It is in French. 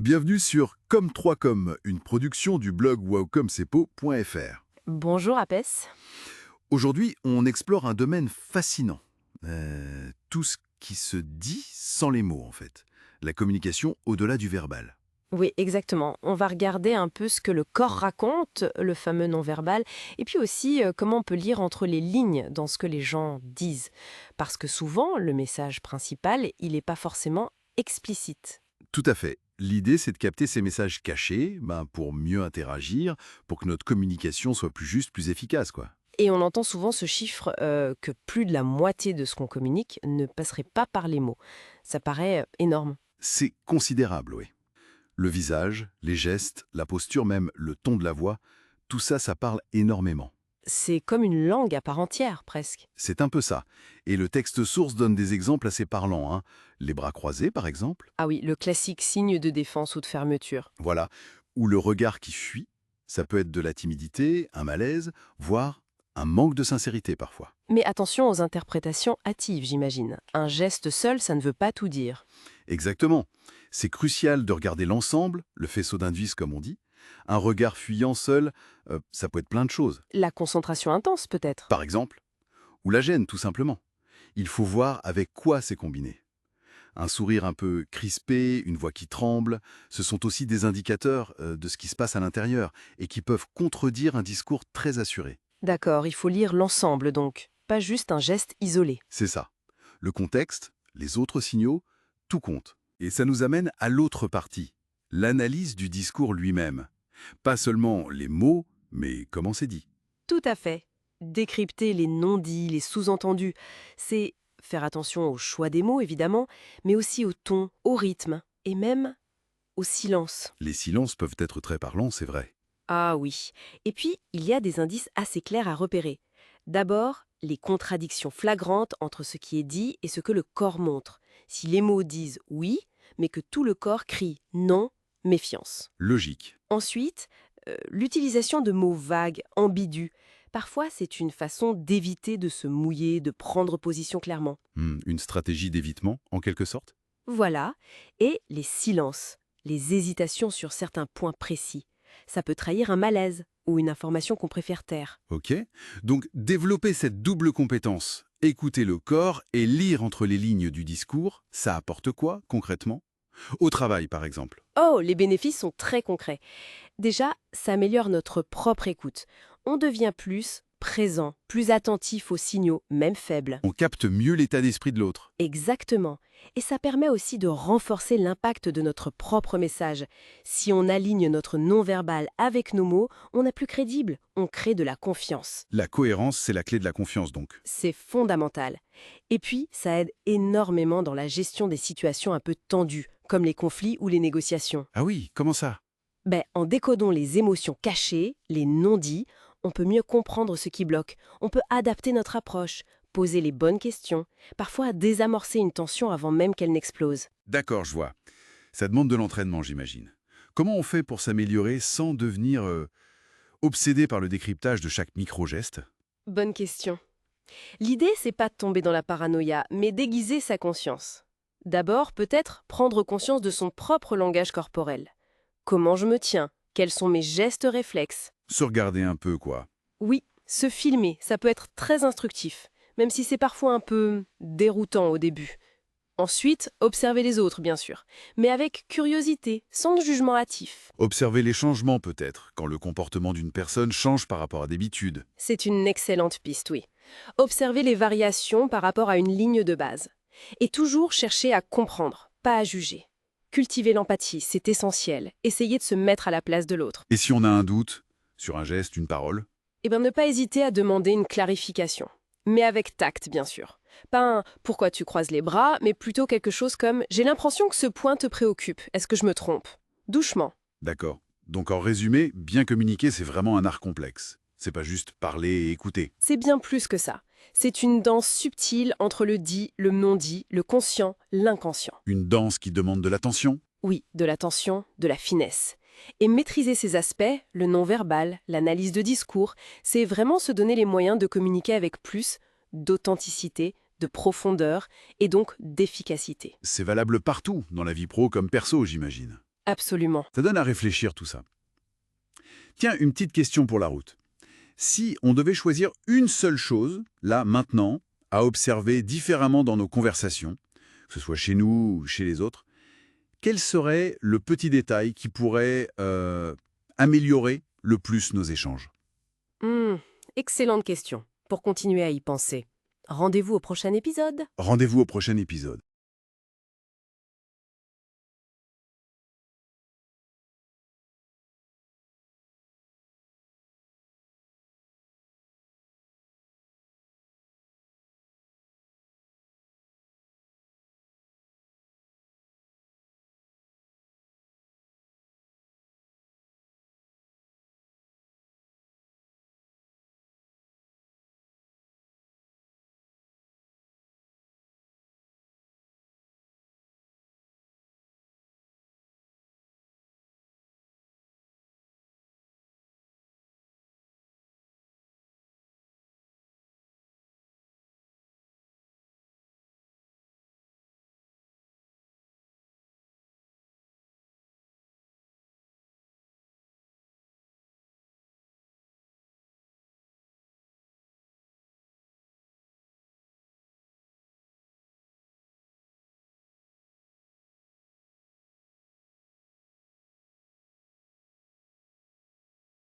Bienvenue sur Comme3Comme, une production du blog wowcomcepo.fr. Bonjour Apès. Aujourd'hui, on explore un domaine fascinant. Tout ce qui se dit sans les mots, en fait. La communication au-delà du verbal. Oui, exactement. On va regarder un peu ce que le corps raconte, le fameux non-verbal, et puis aussi comment on peut lire entre les lignes dans ce que les gens disent. Parce que souvent, le message principal, il n'est pas forcément explicite. Tout à fait. L'idée, c'est de capter ces messages cachés pour mieux interagir, pour que notre communication soit plus juste, plus efficace, quoi. Et on entend souvent ce chiffre que plus de la moitié de ce qu'on communique ne passerait pas par les mots. Ça paraît énorme. C'est considérable, oui. Le visage, les gestes, la posture, même le ton de la voix, tout ça, ça parle énormément. C'est comme une langue à part entière, presque. C'est un peu ça. Et le texte source donne des exemples assez parlants, hein. Les bras croisés, par exemple. Ah oui, le classique signe de défense ou de fermeture. Voilà. Ou le regard qui fuit. Ça peut être de la timidité, un malaise, voire un manque de sincérité parfois. Mais attention aux interprétations hâtives, j'imagine. Un geste seul, ça ne veut pas tout dire. Exactement. C'est crucial de regarder l'ensemble, le faisceau d'indices comme on dit. Un regard fuyant seul, ça peut être plein de choses. La concentration intense, peut-être. Par exemple. Ou la gêne, tout simplement. Il faut voir avec quoi c'est combiné. Un sourire un peu crispé, une voix qui tremble, ce sont aussi des indicateurs de ce qui se passe à l'intérieur et qui peuvent contredire un discours très assuré. D'accord, il faut lire l'ensemble donc, pas juste un geste isolé. C'est ça. Le contexte, les autres signaux, tout compte. Et ça nous amène à l'autre partie, l'analyse du discours lui-même. Pas seulement les mots, mais comment c'est dit. Tout à fait. Décrypter les non-dits, les sous-entendus, c'est faire attention au choix des mots, évidemment, mais aussi au ton, au rythme, et même au silence. Les silences peuvent être très parlants, c'est vrai. Ah oui. Et puis, il y a des indices assez clairs à repérer. D'abord, les contradictions flagrantes entre ce qui est dit et ce que le corps montre. Si les mots disent oui, mais que tout le corps crie non, méfiance. Logique. Ensuite, l'utilisation de mots vagues, ambigus. Parfois, c'est une façon d'éviter de se mouiller, de prendre position clairement. Une stratégie d'évitement, en quelque sorte. Voilà. Et les silences, les hésitations sur certains points précis. Ça peut trahir un malaise ou une information qu'on préfère taire. Ok. Donc, développer cette double compétence, écouter le corps et lire entre les lignes du discours, ça apporte quoi, concrètement? Au travail, par exemple. Oh, les bénéfices sont très concrets. Déjà, ça améliore notre propre écoute. On devient plus présent, plus attentif aux signaux, même faibles. On capte mieux l'état d'esprit de l'autre. Exactement. Et ça permet aussi de renforcer l'impact de notre propre message. Si on aligne notre non-verbal avec nos mots, on est plus crédible, on crée de la confiance. La cohérence, c'est la clé de la confiance, donc. C'est fondamental. Et puis, ça aide énormément dans la gestion des situations un peu tendues, comme les conflits ou les négociations. Ah oui, comment ça? En décodant les émotions cachées, les non-dits, on peut mieux comprendre ce qui bloque. On peut adapter notre approche, poser les bonnes questions, parfois désamorcer une tension avant même qu'elle n'explose. D'accord, je vois. Ça demande de l'entraînement, j'imagine. Comment on fait pour s'améliorer sans devenir obsédé par le décryptage de chaque micro-geste? Bonne question. L'idée, c'est pas de tomber dans la paranoïa, mais d'aiguiser sa conscience. D'abord, peut-être prendre conscience de son propre langage corporel. Comment je me tiens? Quels sont mes gestes réflexes? Se regarder un peu, quoi. Oui, se filmer, ça peut être très instructif, même si c'est parfois un peu déroutant au début. Ensuite, observer les autres, bien sûr, mais avec curiosité, sans jugement hâtif. Observer les changements, peut-être, quand le comportement d'une personne change par rapport à d'habitude. C'est une excellente piste, oui. Observer les variations par rapport à une ligne de base. Et toujours chercher à comprendre, pas à juger. Cultiver l'empathie, c'est essentiel. Essayer de se mettre à la place de l'autre. Et si on a un doute, sur un geste, une parole? Ne pas hésiter à demander une clarification. Mais avec tact, bien sûr. Pas un «pourquoi tu croises les bras», mais plutôt quelque chose comme «j'ai l'impression que ce point te préoccupe, est-ce que je me trompe?» Doucement. D'accord. Donc en résumé, bien communiquer, c'est vraiment un art complexe. C'est pas juste parler et écouter. C'est bien plus que ça. C'est une danse subtile entre le dit, le non-dit, le conscient, l'inconscient. Une danse qui demande de l'attention? Oui, de l'attention, de la finesse. Et maîtriser ces aspects, le non-verbal, l'analyse de discours, c'est vraiment se donner les moyens de communiquer avec plus d'authenticité, de profondeur et donc d'efficacité. C'est valable partout, dans la vie pro comme perso, j'imagine. Absolument. Ça donne à réfléchir tout ça. Tiens, une petite question pour la route. Si on devait choisir une seule chose, là, maintenant, à observer différemment dans nos conversations, que ce soit chez nous ou chez les autres, quel serait le petit détail qui pourrait améliorer le plus nos échanges? Hmm, excellente question. Pour continuer à y penser, rendez-vous au prochain épisode. Rendez-vous au prochain épisode.